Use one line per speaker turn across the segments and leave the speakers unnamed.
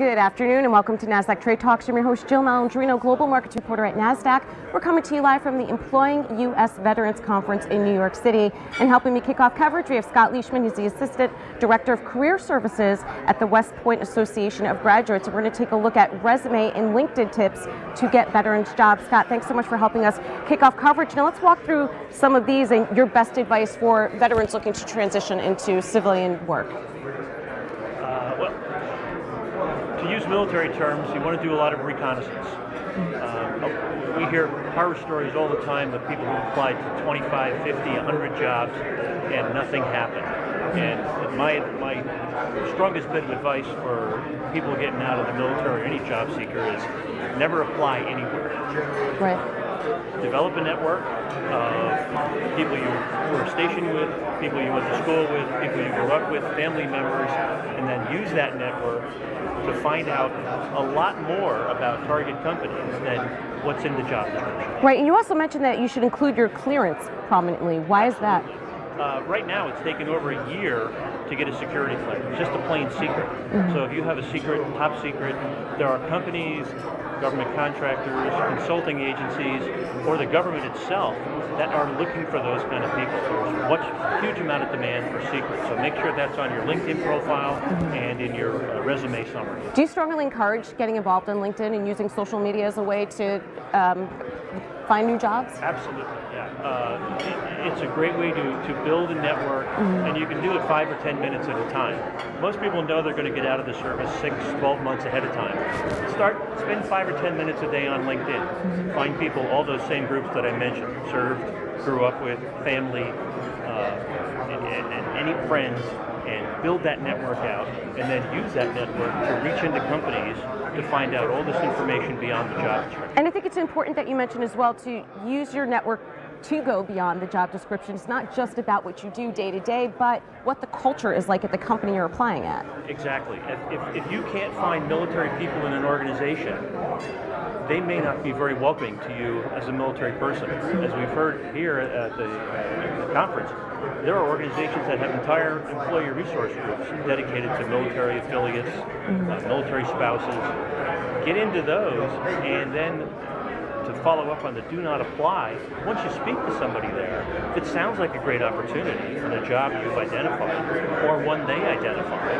Good afternoon and welcome to Nasdaq Trade Talks. I'm your host Jill Malandrino, Global Markets Reporter at Nasdaq. We're coming to you live from the Employing U.S. Veterans Conference in New York City. And helping me kick off coverage, we have Scott Leishman. He's the Assistant Director of Career Services at the West Point Association of Graduates. We're going to take a look at resume and LinkedIn tips to get veterans jobs. Scott, thanks so much for helping us kick off coverage. Now let's walk through some of these and your best advice for veterans looking to transition into civilian work.
To use military terms, you want to do a lot of reconnaissance. We hear horror stories all the time of people who applied to 25, 50, 100 jobs and nothing happened. And my strongest bit of advice for people getting out of the military or any job seeker is never apply anywhere.
Right.
Develop a network of people you were stationed with, people you went to school with, people you grew up with, family members, and then use that network to find out a lot more about target companies than what's in the job description.
Right, and you also mentioned that you should include your clearance prominently. Why is that?
Right now, it's taken over a year to get a security clearance, just a plain secret. So if you have a secret, top secret, there are companies, government contractors, consulting agencies, or the government itself that are looking for those kind of people. There's a huge amount of demand for secrets, so make sure that's on your LinkedIn profile and in your resume summary.
Do you strongly encourage getting involved on LinkedIn and using social media as a way to find new jobs?
Absolutely, yeah. It's a great way to build a network, and you can do it 5 or 10 minutes at a time. Most people know they're going to get out of the service 6, 12 months ahead of time. Spend 5 or 10 minutes a day on LinkedIn. Find people, all those same groups that I mentioned, served, grew up with, family, and any friends, and build that network out, and then use that network to reach into companies to find out all this information beyond the job description.
And I think it's important that you mention as well to use your network to go beyond the job description. It's not just about what you do day to day, but what the culture is like at the company you're applying at.
Exactly. If you can't find military people in an organization, they may not be very welcoming to you as a military person. As we've heard here at the conference, there are organizations that have entire employee resource groups dedicated to military affiliates, military spouses. Get into those, and then to follow up on the do not apply, once you speak to somebody there, if it sounds like a great opportunity and a job you've identified or one they identify,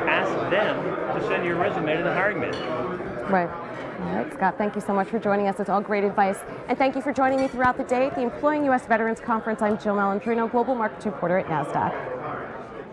ask them to send your resume to the hiring manager.
Right. All right, Scott, thank you so much for joining us. It's all great advice. And thank you for joining me throughout the day at the Employing U.S. Veterans Conference. I'm Jill Malandrino, Global Markets Reporter at Nasdaq.